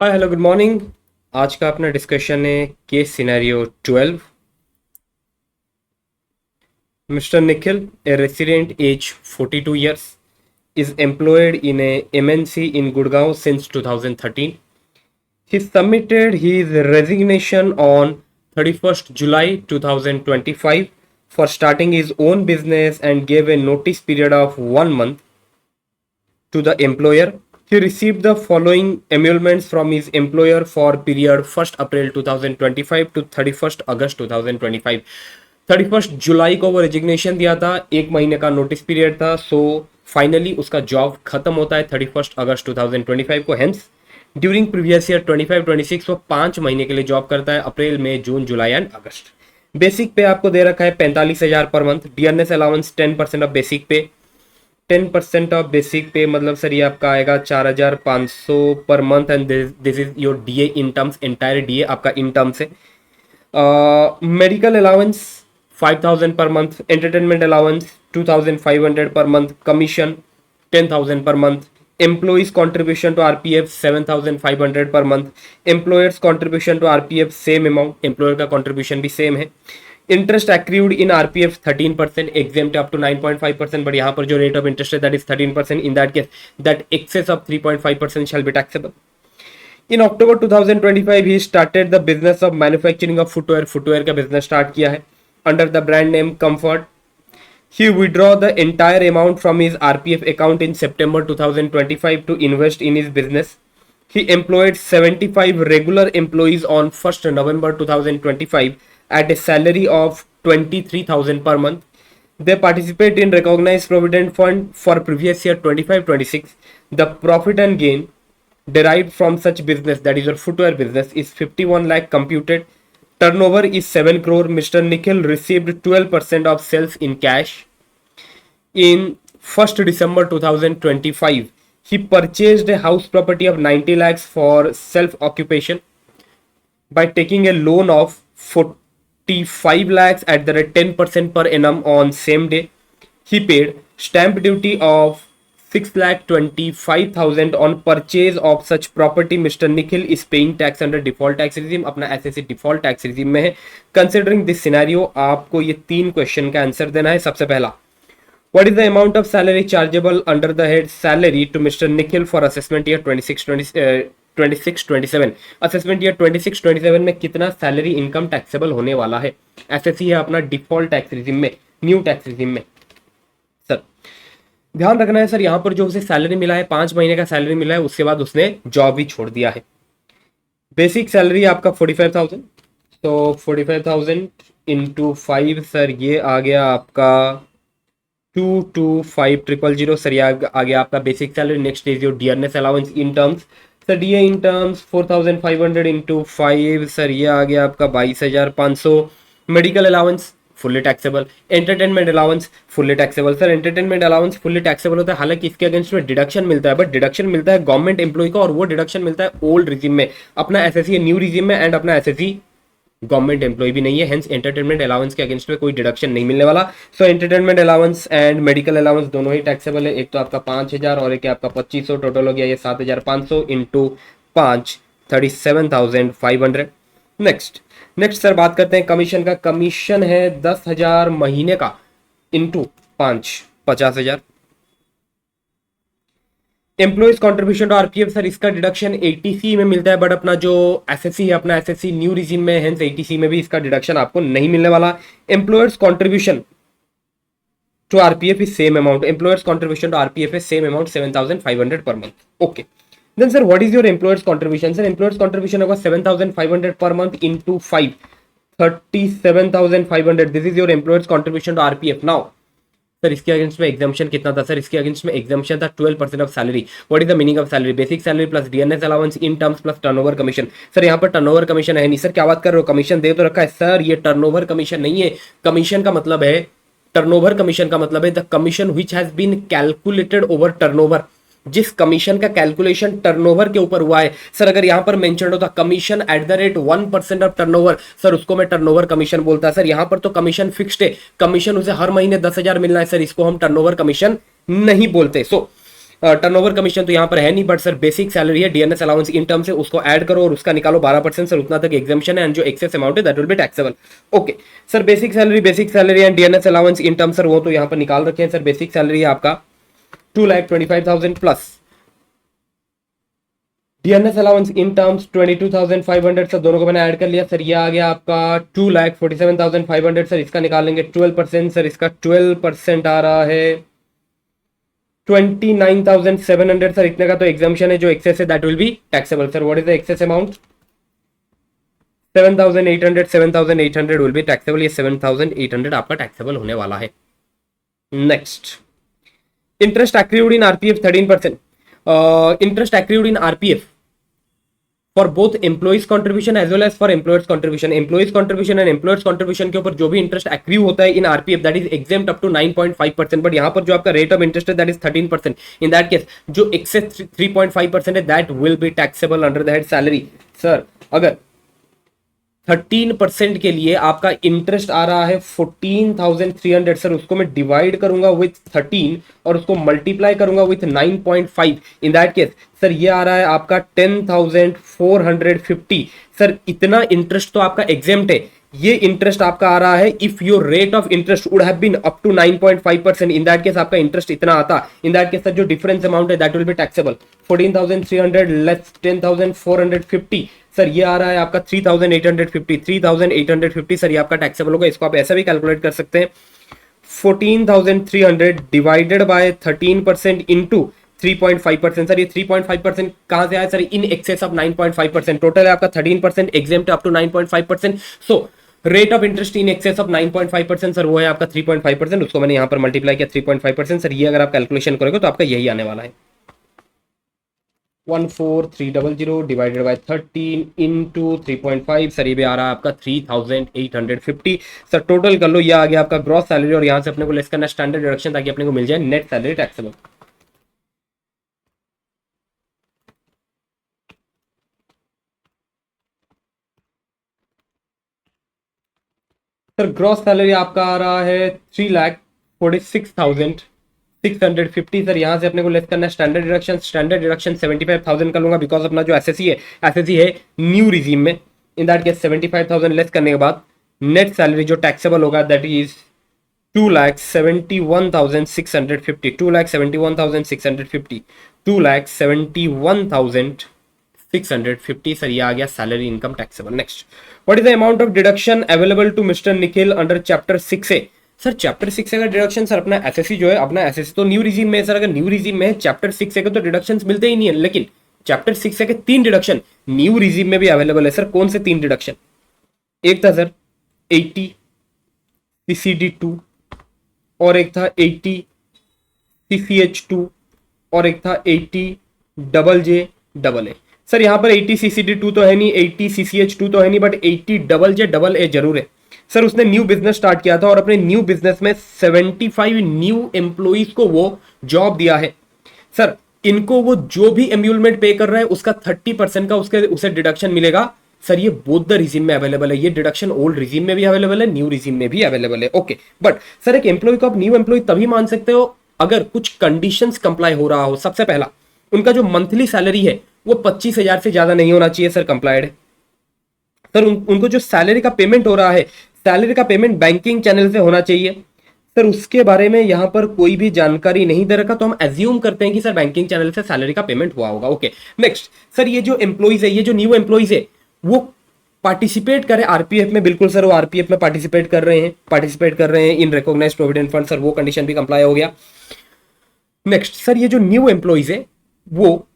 Hi hello good morning. आज का अपना डिस्कशन है case scenario 12। Mister Nikhil, a resident age 42 years, is employed in a MNC in Gurgaon since 2013. He submitted his resignation on 31st July 2025 for starting his own business and gave a notice period of 1 month to the employer. He received the following emoluments from his employer for period 1st April 2025 to 31st August 2025. 31st जुलाई को वो resignation दिया था, एक महीने का notice period था। So finally उसका job खत्म होता है 31st अगस्त 2025 को। हेंस ड्यूरिंग प्रीवियस ईयर 25-26 वो 5 महीने के लिए जॉब करता है, अप्रैल मई जून जुलाई एंड अगस्त। बेसिक पे आपको दे रखा है 45,000 per month. DNS allowance 10% of basic पे। 10% ऑफ बेसिक पे मतलब सर ये आपका आएगा 4,500 per month and this is your DA in terms, entire DA आपका इन टर्म्स है। Medical allowance 5,000 per month, entertainment allowance 2,500 per month, commission 10,000 per month, employees contribution to RPF 7,500 per month, employers contribution to RPF same amount, employer का contribution भी same है। Interest accrued in RPF 13%, exempt up to 9.5%, but यहाँ पर जो rate of interest है that is 13%. In that case that excess of 3.5% shall be taxable. In October 2025 he started the business of manufacturing of footwear. footwear का business start किया है under the brand name Comfort. He withdrew the entire amount from his RPF account in September 2025 to invest in his business. He employed 75 regular employees on 1st November 2025 at a salary of 23,000 per month. They participate in recognized provident fund for previous year 25-26. The profit and gain derived from such business, that is your footwear business, is 51 lakh computed. Turnover is 7 crore. Mr. Nikhil received 12% of sales in cash. In 1st December 2025, he purchased a house property of 90 lakhs for self-occupation by taking a loan of 45 lakhs at the rate 10% per annum on same day. He paid stamp duty of 6,25,000 on purchase of such property. Mr. Nikhil is paying tax under default tax regime. अपना SSC default tax regime में है। Considering this scenario आपको ये 3 question का answer देना है। सबसे पहला, what is the amount of salary chargeable under the head salary to Mr. Nikhil for assessment year 26-27? Assessment year 26-27 में कितना सैलरी इनकम टैक्सेबल होने वाला है? एसएससी है अपना डिफॉल्ट टैक्स रिजीम में, न्यू टैक्स रिजीम में। सर ध्यान रखना है सर, यहाँ पर जो उसे सैलरी मिला है 5 महीने का सैलरी मिला है, उसके बाद उसने जॉब भी छोड़ दिया है। बेसिक सैलरी आपका 45,000, तो 45,000 इंटू 5 सर ये आ गया आपका 225,000 सर, ये आ गया आपका basic salary. Next is your DRS allowance in terms, sir DA in terms 4,500 into 5 sir ये आ गया आपका 22,500। Medical allowance fully taxable. Entertainment allowance fully taxable. Sir entertainment allowance fully taxable होता है, हालांकि इसके अगेंस्ट में डिडक्शन मिलता है, बट डिडक्शन मिलता है गवर्नमेंट एम्प्लॉय को, और वो डिडक्शन मिलता है ओल्ड रिजीम में। अपना एसएससी न्यू रिजीम में, एंड अपना एसएससी गवर्नमेंट एम्प्लॉय भी नहीं है, हेंस एंटरटेनमेंट अलाउंस के अगेंस्ट में कोई डिडक्शन नहीं मिलने वाला। So entertainment allowance and medical allowance दोनों ही टैक्सेबल है। एक तो आपका 5,000 और एक आपका 2,500, टोटल हो गया ये 7,500 इंटू 5 37,500। नेक्स्ट सर बात करते हैं कमीशन का। कमीशन है 10,000 महीने का into 5 50,000। Employee's contribution to RPF sir इसका डिडक्शन 80C में मिलता है, बट अपना जो एसएससी है अपना एसएससी न्यू रिजीम में, हेंस 80C में भी इसका डिडक्शन आपको नहीं मिलने वाला। Employer's contribution to RPF is same amount. Employer's contribution to RPF is same amount 7,500 per month. Okay, then sir what is your employer's contribution? Sir employer's contribution होगा 7,500 per month into 5 37,500। This is your employer's contribution to RPF. Now sir इसके against में exemption कितना था? सर इसके against में exemption था 12% of salary. What is the meaning of salary? Basic salary plus DNS allowance in terms plus turnover commission. Sir यहाँ पर टर्नओवर कमीशन है नहीं। सर क्या बात कर रहे हो, कमीशन दे तो रखा है। सर ये टर्नओवर कमीशन नहीं है। कमीशन का मतलब है, टर्नओवर कमीशन का मतलब है the commission which has been calculated over turnover. जिस कमीशन का कैलकुलेशन टर्नओवर के ऊपर हुआ है। सर अगर यहां पर मेंशन होता commission at the rate 1% of turnover, sir उसको मैं टर्नओवर कमीशन बोलता है। सर यहां पर तो कमीशन फिक्स्ड है, कमीशन उसे हर महीने 10,000 मिलना है, सर इसको हम टर्नओवर कमीशन नहीं बोलते। सो टर्नओवर कमीशन तो यहाँ पर है नहीं, बट सर बेसिक सैलरी है, डीएनएस अलाउंस इन टर्म से उसको ऐड करो और उसका निकालो 12%, सर उतना तक एग्जाम्पशन है, एंड जो एक्सेस अमाउंट है that will be taxable. Okay sir, basic salary and DNS allowance in term sir वो तो यहाँ पर निकाल रखे हैं सर। बेसिक सैलरी है आपका 2,25,000 plus DNS allowance in terms 22,500 sir, दोनों को मैंने ऐड कर लिया सर। ये आ गया आपका 2,47,500 सर, इसका निकालेंगे 12% सर, इसका 12% आ रहा है 29,700 सर, इतने का तो एग्जाम्पशन है, जो एक्सेस है that will be taxable sir. What is the excess amount? 7,800 will be taxable, ये 7,800 आपका टैक्सेबल होने वाला है। Next, interest accrued in RPF 13%। Interest accrued in RPF for both employees contribution as well as for employers contribution. Employees contribution and employers contribution के ऊपर जो भी interest accrue होता है in RPF that is exempt up to 9.5%, but यहाँ पर जो आपका रेट ऑफ इंटरेस्ट है that is 13%। In that case जो एक्सेस 3.5% है that will be taxable under that salary. Sir अगर 13% के लिए आपका इंटरेस्ट आ रहा है 14,300 सर, उसको मैं डिवाइड करूंगा विथ 13 और उसको मल्टीप्लाई करूंगा with 9.5, in that case sir ये आ रहा है आपका 10,450 सर। इतना इंटरेस्ट तो आपका एग्जेम्प्ट है, ये इंटरेस्ट आपका आ रहा है if your rate of interest would have been up to 9.5%, in that case आपका इंटरेस्ट इतना आता, इन दैट केस सर जो डिफरेंस अमाउंट है that will be taxable. 14,300 less 10,450 sir, ये आ रहा है आपका 3,850 सर, ये आपका टैक्सेबल होगा। इसको आप ऐसा भी कैलकुलेट कर सकते हैं, 14,300 डिवाइडेड बाय 13% इंटू 3.5% सर। ये 3.5% कहां से आया sir? In excess of 9.5%। Total है आपका 13%, exempt up to 9.5%। So rate of interest in excess of 9.5% sir वो है आपका 3.5%, उसको मैंने यहां पर मल्टीप्लाई किया 3.5% सर। ये अगर आप कैलकुलेशन करोगे तो आपका यही आने वाला है, 14300 डिवाइडेड बाय 13 इंटू 3.5 सर, ये भी आ रहा है आपका 3,850 सर। टोटल कर लो, ये आ गया आपका ग्रॉस सैलरी और यहां से अपने को लेस करना स्टैंडर्ड डिडक्शन ताकि अपने को मिल जाए net salary taxable. Sir gross salary आपका आ रहा है 3,46,650 सर। यहां से अपने को लेस करना है स्टैंडर्ड डिडक्शन। स्टैंडर्ड डिडक्शन 75,000 का लूंगा बिकॉज अपना जो एसएससी है न्यू रिजीम में। इन दैट केस 75,000 लेस करने के बाद नेट सैलरी जो टैक्सेबल होगा दैट इज 2,71,650 2,71,650 2,71,650 सर, ये आ गया salary income taxable. Next, what is the amount of deduction available to mister Nikhil under chapter 6A? Sir chapter 6A का डिडक्शन सर, अपना एसएससी जो है, अपना एसएससी तो न्यू रिजीम में है सर। अगर न्यू रिजीम में है चैप्टर 6A के तो डिडक्शन मिलते ही नहीं है, लेकिन चैप्टर 6A के 3 डिडक्शन न्यू रिजीम में भी अवेलेबल है सर। कौन से 3 डिडक्शन? एक था सर 80 CCD2 और एक था 80 CCH2 और एक था 80 JJAA सर। यहां पर 80 CCD2 तो है नहीं, 80 CCH2 तो है नहीं, बट 80 JJAA जरूर है सर। उसने न्यू बिजनेस स्टार्ट किया था और अपने न्यू बिजनेस में 75 न्यू एम्प्लॉइज को वो जॉब दिया है सर। इनको वो जो भी एम्यूलमेंट पे कर रहा है उसका 30% का उसे डिडक्शन मिलेगा सर। ये बोथ द रिजीम में अवेलेबल है, ये डिडक्शन ओल्ड रिजीम में भी अवेलेबल है, न्यू रिजीम में भी अवेलेबल है। ओके, बट सर एक एम्प्लॉय को आप न्यू एम्प्लॉय तभी मान सकते हो अगर कुछ कंडीशंस कंप्लाई हो रहा हो। सबसे पहला, उनका जो मंथली सैलरी है वो 25,000 से ज्यादा नहीं होना चाहिए सर, कंप्लाइड है सर। उनको जो सैलरी का पेमेंट हो रहा है, सैलरी का पेमेंट बैंकिंग चैनल से होना चाहिए सर। उसके बारे में यहां पर कोई भी जानकारी नहीं दे रखा, तो हम एज्यूम करते हैं कि सर बैंकिंग चैनल से सैलरी का पेमेंट हुआ होगा। ओके, नेक्स्ट सर, ये जो एम्प्लॉइज है, ये जो न्यू एम्प्लॉइज है वो पार्टिसिपेट करें आरपीएफ में। बिल्कुल सर, वो आरपीएफ में पार्टिसिपेट कर रहे हैं इन रिकॉग्नाइज्ड प्रोविडेंट फंड सर, वो कंडीशन भी कंप्लाई हो गया। नेक्स्ट सर, ये जो न्यू एम्प्लॉइज है वो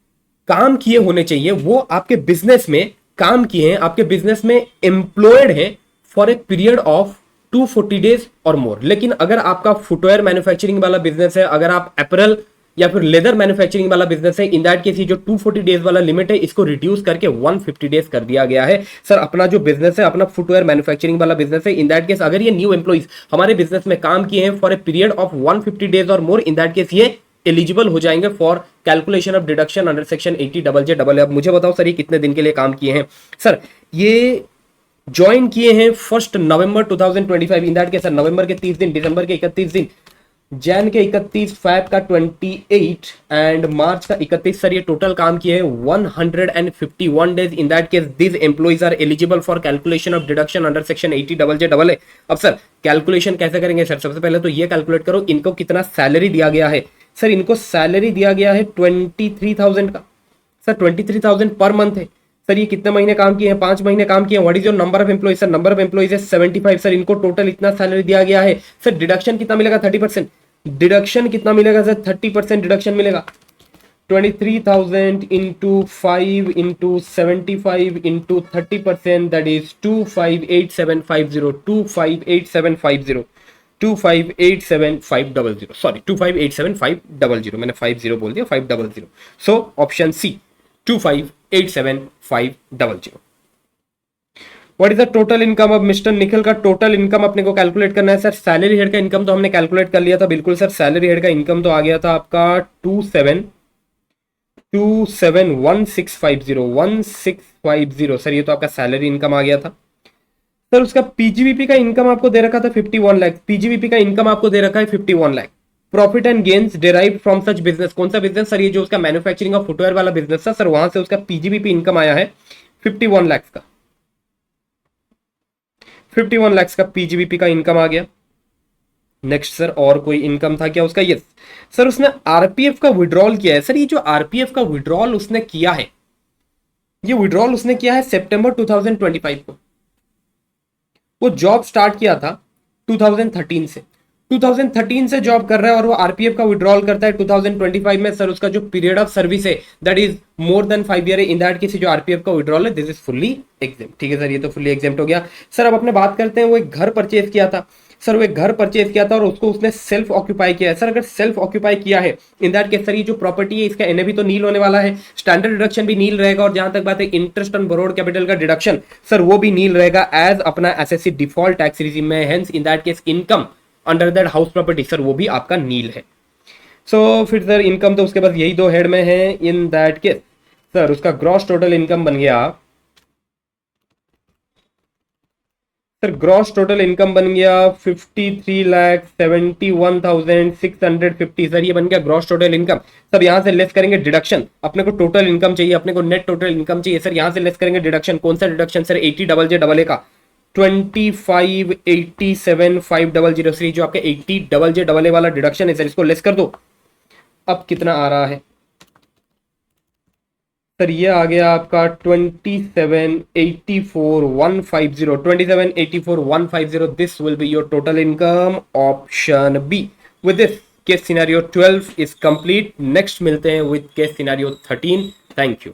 काम किए होने चाहिए, वो आपके बिजनेस में काम किए हैं, आपके बिजनेस में एम्प्लॉयड है for a period of 240 days और मोर। लेकिन अगर आपका फुटवेयर मैन्युफैक्चरिंग वाला बिजनेस है, अगर आप एपरल या फिर लेदर मैन्युफैक्चरिंग वाला बिजनेस है, इन दैट केस ये जो 240 डेज वाला लिमिट है इसको रिड्यूस करके 150 डेज कर दिया गया है सर। अपना जो बिजनेस है, अपना फुटवेयर मैन्युफैक्चरिंग वाला बिजनेस है, इन दैट केस अगर ये न्यू एम्प्लॉइज हमारे बिजनेस में काम किए हैं for a period of 150 days और मोर, इन दैट केस ये एलिजिबल हो जाएंगे for calculation of deduction under section 80 JJAA। अब मुझे बताओ सर, ये कितने दिन के लिए काम किए हैं सर? ये ज्वाइन किए हैं 1 नवंबर 2025, इन दैट के सर नवंबर के 30 दिन, दिसंबर के 31 दिन, जैन के 31, फैब का 28 एंड मार्च का 31। सर ये टोटल काम किए हैं 151 days. In that case this employees are eligible for calculation of deduction under section 80JJAA। अब सर कैलकुलेशन कैसे करेंगे सर? सबसे पहले तो ये कैलकुलेट करो इनको कितना सैलरी दिया गया है। सर इनको सैलरी दिया गया है 23,000 का। सर 23,000 पर मंथ है। सर ये कितने महीने काम किए हैं? 5 महीने काम किए हैं। What is your number of employees? Sir number of employees है 75। सर इनको टोटल इतना सैलरी दिया गया है। सर डिडक्शन कितना मिलेगा? 30%। डिडक्शन कितना मिलेगा सर? 30% डिडक्शन मिलेगा। 23,000 into 5 into 75 into 30%, that is 258750। 258750 2587,500। Sorry 2587,500, मैंने 50 बोल दिया, 500। So option C 2587,500। What is the total income of mister Nikhil? का टोटल इनकम अपने को कैलकुलेट करना है। सर सैलरी हेड का इनकम तो हमने कैलकुलेट कर लिया था, बिल्कुल सर। सैलरी हेड का इनकम तो आ गया था आपका 27,1650। सर ये तो आपका सैलरी इनकम आ गया था। सर उसका पीजीवीपी का इनकम आपको दे रखा था 51 लाख। पीजीवीपी का इनकम आपको दे रखा है 51 lakh. Profit and gains derived from such business. कौन सा बिजनेस सर? ये जो उसका मैन्युफैक्चरिंग ऑफ फुटवेयर वाला बिजनेस था सर, वहां से उसका पीजीवीपी इनकम आया है 51 लाख का। 51 लाख का पीजीवीपी का इनकम आ गया। नेक्स्ट सर और कोई इनकम था क्या उसका? यस सर, उसने आरपीएफ का विड्रॉल किया है। सर ये जो आरपीएफ का विड्रॉल उसने किया है, ये विड्रॉल उसने किया है सितंबर 2025 को। वो जॉब स्टार्ट किया था 2013 से। 2013 से जॉब कर रहा है और वो आरपीएफ का विड्रॉल करता है 2025 में। सर उसका जो पीरियड ऑफ सर्विस है that is more than 5 year है। इन दैट केस जो आरपीएफ का विड्रॉल है दिस इज फुल्ली एग्जेम्प्ट। ठीक है सर, ये तो फुल्ली एग्जेम्प्ट हो गया। सर अब अपने बात करते हैं, वो एक घर परचेज किया था। सर वो एक घर परचेज किया था और उसको उसने सेल्फ ऑक्यूपाई किया है। सर अगर सेल्फ ऑक्यूपाई किया है इन दैट केस सर ये जो प्रॉपर्टी है इसका एनएवी तो नील होने वाला है, स्टैंडर्ड डिडक्शन भी नील रहेगा, और जहां तक बात है इंटरेस्ट ऑन बोरोड कैपिटल का डिडक्शन सर वो भी नील रहेगा एज अपना एसएससी डिफॉल्ट टैक्स रिजीम में। Hence in that case income under that house property sir वो भी आपका नील है। सो फिर सर इनकम तो उसके पास यही दो हेड में है। इन दैट केस सर उसका ग्रॉस टोटल इनकम बन गया, सर ग्रॉस टोटल इनकम बन गया 53,71,650। सर ये बन गया ग्रॉस टोटल इनकम। सर यहां से लेस करेंगे डिडक्शन, अपने को टोटल इनकम चाहिए, अपने को नेट टोटल इनकम चाहिए। सर यहां से लेस करेंगे डिडक्शन। कौन सा डिडक्शन सर? 80JJAA का 25,87,500। सर जो आपके 80JJAA वाला डिडक्शन है सर इसको लेस कर दो। अब कितना आ रहा है सर? ये आ गया आपका 27,84,150। 27,84,150, this will be your total income, option B. With this case scenario 12 is complete. Next मिलते हैं with case scenario 13। Thank you.